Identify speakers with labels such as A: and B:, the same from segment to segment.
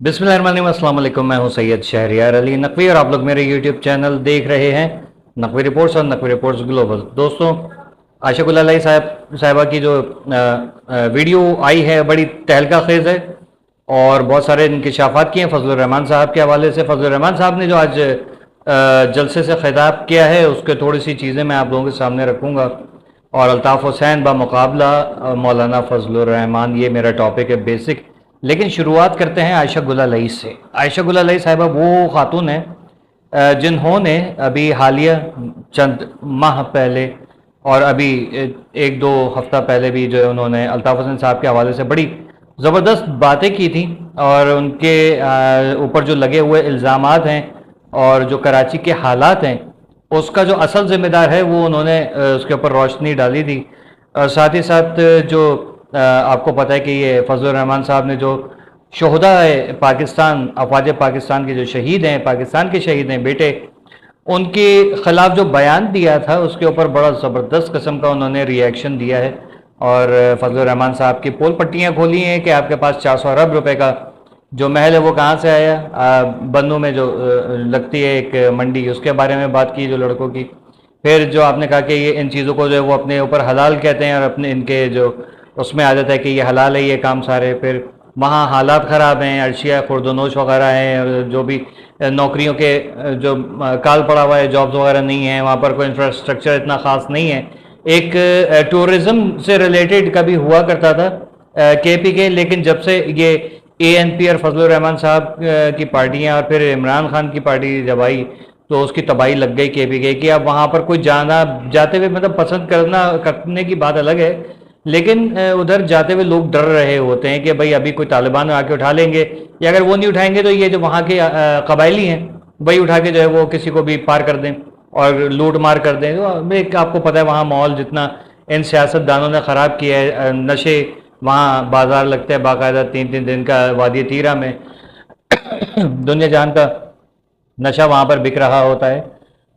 A: बिस्मिल्लाहिर्रहमानिर्रहीम, अस्सलाम वालेकुम। मैं हूं सैयद शहरियार अली नकवी और आप लोग मेरे यूट्यूब चैनल देख रहे हैं नकवी रिपोर्ट्स और नकवी रिपोर्ट्स ग्लोबल। दोस्तों, आशा गुल अलाई साहिबा की जो वीडियो आई है बड़ी तहलका खेज है और बहुत सारे इंकशाफात किए हैं फजलुर रहमान साहब के हवाले से। फजलुर रहमान साहब ने जो आज जलसे से खिताब किया है उसके थोड़ी सी चीज़ें मैं आप लोगों के सामने रखूँगा और अल्ताफ़ हुसैन बामुकाबला मौलाना फजलुर रहमान, ये मेरा टॉपिक है बेसिक। लेकिन शुरुआत करते हैं आयशा गुल अलाई से। आयशा गुल अलाई साहिबा वो खातून है जिन्होंने अभी हालिया चंद माह पहले और अभी एक दो हफ्ता पहले भी जो है उन्होंने अल्ताफ़ हुसैन साहब के हवाले से बड़ी ज़बरदस्त बातें की थी और उनके ऊपर जो लगे हुए इल्ज़ामात हैं और जो कराची के हालात हैं उसका जो असल ज़िम्मेदार है वो उन्होंने उसके ऊपर रोशनी डाली थी। साथ ही साथ जो आपको पता है कि ये फजलुर रहमान साहब ने जो शोहदा है पाकिस्तान, अफवाज पाकिस्तान के जो शहीद हैं, पाकिस्तान के शहीद हैं बेटे, उनके ख़िलाफ़ जो बयान दिया था उसके ऊपर बड़ा ज़बरदस्त किस्म का उन्होंने रिएक्शन दिया है और फजलुर रहमान साहब की पोल पट्टियाँ खोली हैं कि आपके पास 400 अरब रुपए का जो महल है वो कहाँ से आया। बन्नू में जो लगती है एक मंडी, उसके बारे में बात की जो लड़कों की। फिर जो आपने कहा कि ये इन चीज़ों को जो है वो अपने ऊपर हलाल कहते हैं और अपने इनके जो उसमें आ जाता है कि ये हलाल है ये काम सारे। फिर वहाँ हालात ख़राब हैं, अर्शिया खुर्दनोश वगैरह हैं और जो भी नौकरियों के जो काल पड़ा हुआ है, जॉब्स वगैरह नहीं है, वहाँ पर कोई इंफ्रास्ट्रक्चर इतना ख़ास नहीं है। एक टूरिज़्म से रिलेटेड कभी हुआ करता था KPK, लेकिन जब से ये ANP और फजलुर रहमान साहब की पार्टियाँ और फिर इमरान खान की पार्टी जब आई तो उसकी तबाही लग गई KPK की। अब वहाँ पर कोई जाना जाते हुए मतलब पसंद करने की बात अलग है, लेकिन उधर जाते हुए लोग डर रहे होते हैं कि भाई अभी कोई तालिबान आके उठा लेंगे, या अगर वो नहीं उठाएंगे तो ये जो वहाँ के कबायली हैं वही उठा के जो है वो किसी को भी पार कर दें और लूट मार कर दें। तो एक आपको पता है वहाँ माहौल जितना इन सियासतदानों ने ख़राब किया है, नशे वहाँ बाजार लगता है बाकायदा 3-3 दिन का वादी तीरा में दुनिया जहान का नशा वहाँ पर बिक रहा होता है।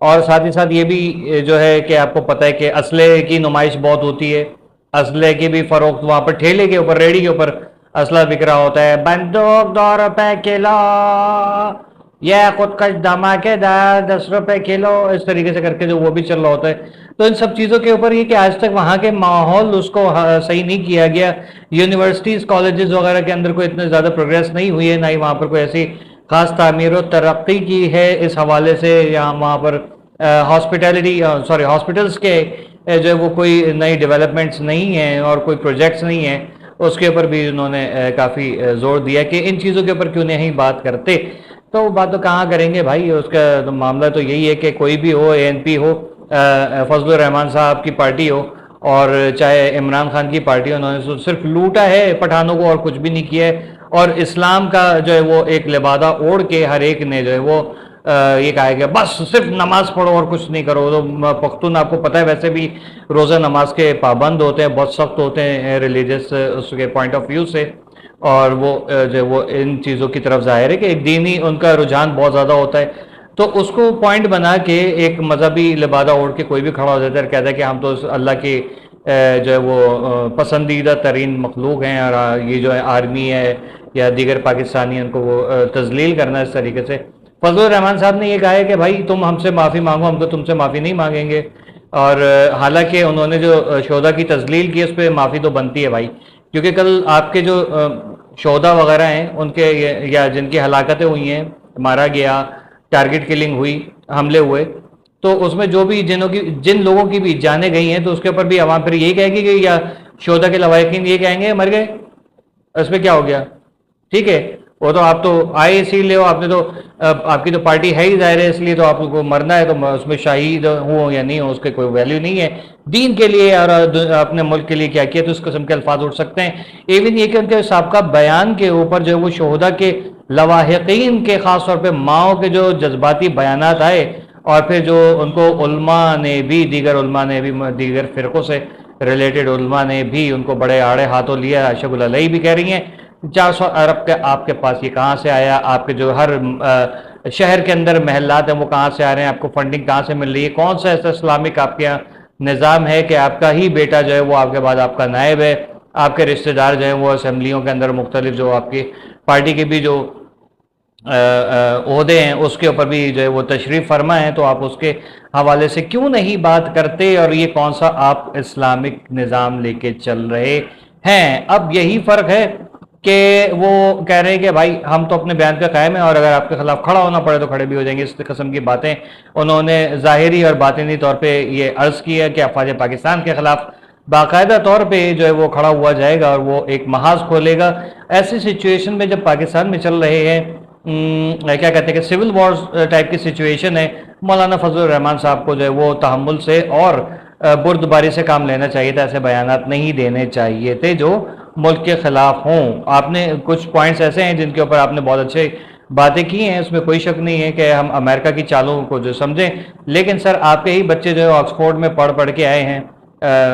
A: और साथ ही साथ ये भी जो है कि आपको पता है कि असले की नुमाइश बहुत होती है, असले की भी फरोख्त वहाँ पर ठेले के ऊपर, रेडी के ऊपर असला बिक रहा होता है। बंदूक 2 रुपए किलो, यह खुदकश धमाकेदार 10 रुपए किलो, इस तरीके से करके जो वो भी चल रहा होता है। तो इन सब चीज़ों के ऊपर ये कि आज तक वहाँ के माहौल उसको सही नहीं किया गया। यूनिवर्सिटीज़ कॉलेजेस वगैरह के अंदर कोई इतने ज़्यादा प्रोग्रेस नहीं हुई है, ना ही वहाँ पर कोई ऐसी खास तामीर और तरक्की की है इस हवाले से। यहाँ वहाँ पर हॉस्पिटल्स के जो है वो कोई नई डेवलपमेंट्स नहीं हैं और कोई प्रोजेक्ट्स नहीं हैं, उसके ऊपर भी उन्होंने काफ़ी जोर दिया कि इन चीज़ों के ऊपर क्यों नहीं बात करते। तो बात तो कहाँ करेंगे भाई, उसका तो मामला तो यही है कि कोई भी हो, ANP हो, फजलुर रहमान साहब की पार्टी हो और चाहे इमरान खान की पार्टी हो, उन्होंने तो सिर्फ लूटा है पठानों को और कुछ भी नहीं किया है। और इस्लाम का जो है वो एक लिबादा ओढ़ के हर एक ने जो है वो ये कहा है कि बस सिर्फ नमाज पढ़ो और कुछ नहीं करो। तो पख्तून आपको पता है वैसे भी रोज़ा नमाज के पाबंद होते हैं, बहुत सख्त होते हैं रिलीजियस उसके पॉइंट ऑफ व्यू से, और वो जो वो इन चीज़ों की तरफ ज़ाहिर है कि एक दीनी उनका रुझान बहुत ज़्यादा होता है। तो उसको पॉइंट बना के एक मजहबी लिबादा ओढ़ के कोई भी खड़ा हो जाता है और कहता है कि हम तो अल्लाह की जो है वो पसंदीदा तरीन मखलूक हैं और ये जो है आर्मी है या दीगर पाकिस्तानी उनको वो तजलील करना इस तरीके से। फजलुर रहमान साहब ने ये कहा है कि भाई तुम हमसे माफ़ी मांगो, हम तो तुमसे माफ़ी नहीं मांगेंगे। और हालांकि उन्होंने जो शोधा की तजलील की उस पर माफ़ी तो बनती है भाई, क्योंकि कल आपके जो शोधा वगैरह हैं उनके या जिनकी हलाकतें हुई हैं, मारा गया, टारगेट किलिंग हुई, हमले हुए, तो उसमें जो भी जिन लोगों की भी जाने गई हैं तो उसके ऊपर भी आवाम फिर यही कहेगी कि या शोधा के लवाकिन ये कहेंगे मर गए, इसमें क्या हो गया। ठीक है, वो तो आप तो आए इसीलिए हो, आपने तो आपकी तो पार्टी है ही जाहिर है, इसलिए तो आपको मरना है, तो उसमें शहीद हो या नहीं हो उसके कोई वैल्यू नहीं है। दीन के लिए और अपने मुल्क के लिए क्या किया तो इस किस्म के अल्फाज उठ सकते हैं। इवन ये कि उनके साबका बयान के ऊपर जो है वो शोहदा के लवाहिकीन के ख़ास तौर पर माओ के जो जज्बाती बयानात आए और फिर जो उनको उल्मा ने भी, दीगर उल्मा ने भी, दीगर फ़िरक़ों से रिलेटेड उल्मा ने भी उनको बड़े आड़े हाथों लिया। आयशा गुल अलाई भी कह रही हैं 400 अरब के आपके पास ये कहाँ से आया, आपके जो हर शहर के अंदर महल्लात हैं वो कहाँ से आ रहे हैं, आपको फंडिंग कहाँ से मिल रही है, कौन सा ऐसा इस्लामिक आपके यहाँ निज़ाम है कि आपका ही बेटा जो है वो आपके बाद आपका नायब है, आपके रिश्तेदार जो हैं वो असम्बलियों के अंदर मुख्तलिफ जो आपकी पार्टी के भी जो ओहदे हैं उसके ऊपर भी जो है वो तशरीफ़ फरमा है, तो आप उसके हवाले से क्यों नहीं बात करते, और ये कौन सा आप इस्लामिक निज़ाम लेके चल रहे हैं। अब यही फ़र्क है कि वो कह रहे हैं कि भाई हम तो अपने बयान पे कायम है, और अगर आपके खिलाफ खड़ा होना पड़े तो खड़े भी हो जाएंगे। इस किस्म की बातें उन्होंने ज़ाहिरी और बातिनी तौर पे ये अर्ज़ की है कि अफवाज पाकिस्तान के खिलाफ बाकायदा तौर पे जो है वो खड़ा हुआ जाएगा और वो एक महाज खोलेगा। ऐसी सिचुएशन में जब पाकिस्तान में चल रहे हैं क्या कहते हैं कि सिविल वॉर टाइप की सिचुएशन है, मौलाना फजलुर रहमान साहब को जो है वो तहम्मुल से और बुर्दबारी से काम लेना चाहिए था। ऐसे बयानात नहीं देने चाहिए थे जो मुल्क के खिलाफ हों। आपने कुछ पॉइंट्स ऐसे हैं जिनके ऊपर आपने बहुत अच्छे बातें की हैं, उसमें कोई शक नहीं है कि हम अमेरिका की चालों को जो समझें, लेकिन सर आपके ही बच्चे जो है ऑक्सफोर्ड में पढ़ के आए हैं,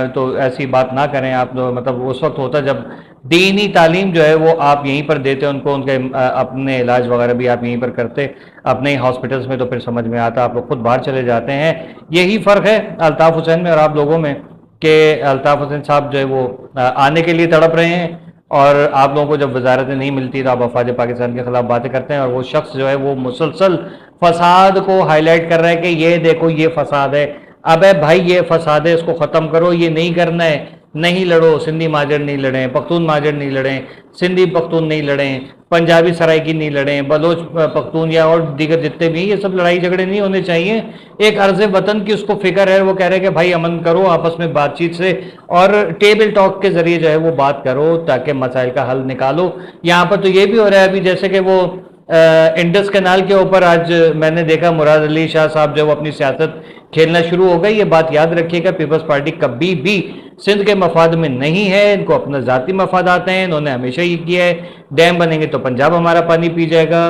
A: तो ऐसी बात ना करें आप। तो मतलब उस वक्त होता जब दीनी तालीम जो है वो आप यहीं पर देते उनको, उनके अपने इलाज वगैरह भी आप यहीं पर करते अपने हॉस्पिटल्स में, तो फिर समझ में आता। आप लोग खुद बाहर चले जाते हैं। यही फ़र्क है अल्ताफ़ हुसैन में और आप लोगों में कि अल्ताफ़ हुसैन साहब जो है वो आने के लिए तड़प रहे हैं, और आप लोगों को जब वजारतें नहीं मिलती तो आप अफवाज पाकिस्तान के खिलाफ बातें करते हैं। और वो शख्स जो है वो मुसलसल फसाद को हाईलाइट कर रहा है कि ये देखो ये फसाद है। अबे भाई ये फसाद है, इसको ख़त्म करो, ये नहीं करना है। नहीं लड़ो, सिंधी महाजर नहीं लड़े, पख्तून महाजर नहीं लड़े, सिंधी पख्तून नहीं लड़े, पंजाबी सराइकी नहीं लड़े, बलोच पख्तून या और दीगर जितने भी, ये सब लड़ाई झगड़े नहीं होने चाहिए। एक अर्ज़ वतन की उसको फिक्र है, वो कह रहे हैं कि भाई अमन करो आपस में बातचीत से, और टेबल टॉक के जरिए जो है वो बात करो ताकि मसाइल का हल निकालो। यहाँ पर तो ये भी हो रहा है अभी, जैसे कि वो इंडस कैनाल के ऊपर आज मैंने देखा मुराद अली शाह साहब जो वो अपनी सियासत खेलना शुरू हो गई। ये बात याद रखिएगा, पीपल्स पार्टी कभी भी सिंध के मफाद में नहीं है, इनको अपना ज़ाती मफाद आते हैं। इन्होंने हमेशा ये किया है, डैम बनेंगे तो पंजाब हमारा पानी पी जाएगा,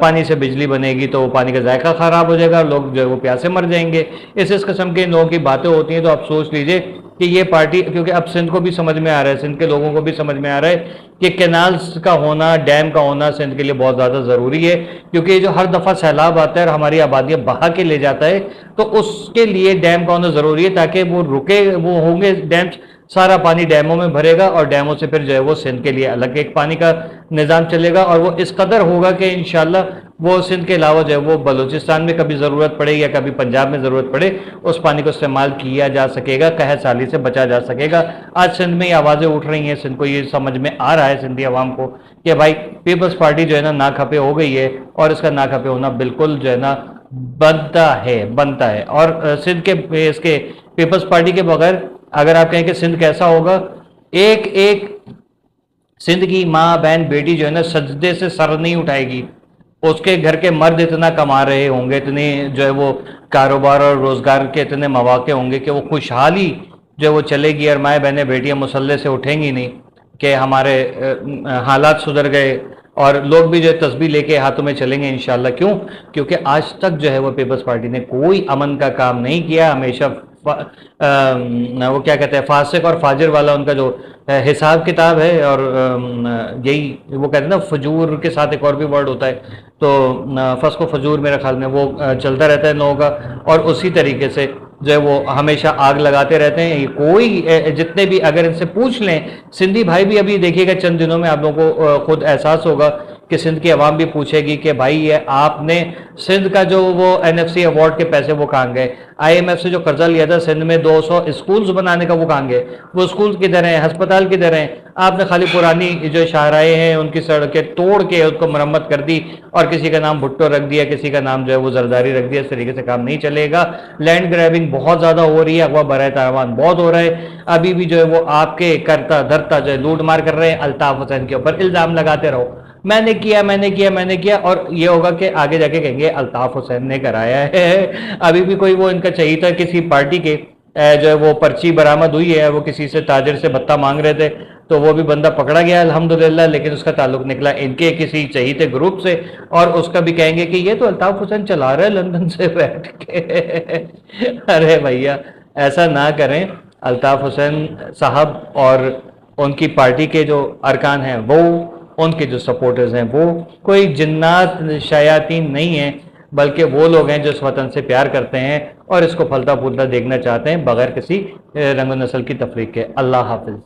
A: पानी से बिजली बनेगी तो पानी का जायका ख़राब हो जाएगा, लोग जो है वो प्यासे मर जाएंगे। इस किस्म के लोगों की बातें होती हैं। तो आप सोच लीजिए कि ये पार्टी, क्योंकि अब सिंध को भी समझ में आ रहा है, सिंध के लोगों को भी समझ में आ रहा है कि कैनाल्स का होना, डैम का होना सिंध के लिए बहुत ज़्यादा ज़रूरी है। क्योंकि जो हर दफ़ा सैलाब आता है और हमारी आबादियाँ बहा के ले जाता है, तो उसके लिए डैम का होना ज़रूरी है ताकि वो रुके, वो होंगे डैम, सारा पानी डैमों में भरेगा और डैमों से फिर जो है वो सिंध के लिए अलग एक पानी का निज़ाम चलेगा। और वो इस कदर होगा कि इंशाल्लाह वो सिंध के अलावा जो है वो बलूचिस्तान में कभी ज़रूरत पड़े या कभी पंजाब में ज़रूरत पड़े, उस पानी को इस्तेमाल किया जा सकेगा, कहत साली से बचा जा सकेगा। आज सिंध में ये आवाज़ें उठ रही हैं, सिंध को ये समझ में आ रहा है, सिंधी अवाम को, कि भाई पीपल्स पार्टी जो है ना नाखफे हो गई है, और इसका नाखफे होना बिल्कुल जो है ना बनता है। और सिंध के इसके पीपल्स पार्टी के बगैर अगर आप कहें कि सिंध कैसा होगा, एक एक सिंध की माँ बहन बेटी जो है ना सजदे से सर नहीं उठाएगी। उसके घर के मर्द इतना कमा रहे होंगे, इतने जो है वो कारोबार और रोजगार के इतने मौके होंगे कि वो खुशहाली जो है वो चलेगी, और माएँ बहनें बेटियां मुसल्ले से उठेंगी नहीं कि हमारे हालात सुधर गए, और लोग भी जो है तस्बीह लेके हाथों में चलेंगे इंशाल्लाह। क्यों? क्योंकि आज तक जो है वो पीपल्स पार्टी ने कोई अमन का काम नहीं किया। हमेशा वो क्या कहते हैं, फासिक और फाजिर वाला उनका जो हिसाब किताब है, और यही वो कहते हैं ना, फजूर के साथ एक और भी वर्ड होता है, तो फस्क व फजूर मेरे ख्याल में वो चलता रहता है लोगों का। और उसी तरीके से जो है वो हमेशा आग लगाते रहते हैं। ये कोई जितने भी अगर इनसे पूछ लें, सिंधी भाई भी अभी देखिएगा चंद दिनों में आप लोगों को खुद एहसास होगा कि सिंध की आवाम भी पूछेगी कि भाई ये आपने सिंध का जो वो NFC अवार्ड के पैसे वो कहाँ गए, IMF से जो कर्जा लिया था सिंध में 200 स्कूल्स बनाने का, वो कहाँ गए, वो स्कूल्स किधर हैं, अस्पताल किधर हैं। आपने खाली पुरानी जो शाहराएँ हैं उनकी सड़कें तोड़ के उसको मरम्मत कर दी, और किसी का नाम भुट्टो रख दिया, किसी का नाम जो है वो जरदारी रख दिया। इस तरीके से काम नहीं चलेगा। लैंड ग्रैबिंग बहुत ज़्यादा हो रही है, अगवा बराए तावान बहुत हो रहा है। अभी भी जो है वो आपके करता धरता जो है लूट मार कर रहे हैं। अल्ताफ हुसैन के ऊपर इल्ज़ाम लगाते रहो, मैंने किया, और ये होगा कि आगे जाके कहेंगे अल्ताफ हुसैन ने कराया है। अभी भी कोई वो इनका चाहिए था किसी पार्टी के जो है वो पर्ची बरामद हुई है, वो किसी से ताजिर से भत्ता मांग रहे थे, तो वो भी बंदा पकड़ा गया अल्हम्दुलिल्लाह, लेकिन उसका ताल्लुक निकला इनके किसी चहीते ग्रुप से, और उसका भी कहेंगे कि ये तो अल्ताफ हुसैन चला रहा है लंदन से बैठ के। अरे भैया ऐसा ना करें। अल्ताफ हुसैन साहब और उनकी पार्टी के जो अरकान हैं, वो उनके जो सपोर्टर्स हैं, वो कोई जिन्नात शयातीन नहीं है, बल्कि वो लोग हैं जो इस वतन से प्यार करते हैं और इसको फलता फूलता देखना चाहते हैं बगैर किसी रंग नस्ल की तफरीक के। अल्लाह हाफिज़।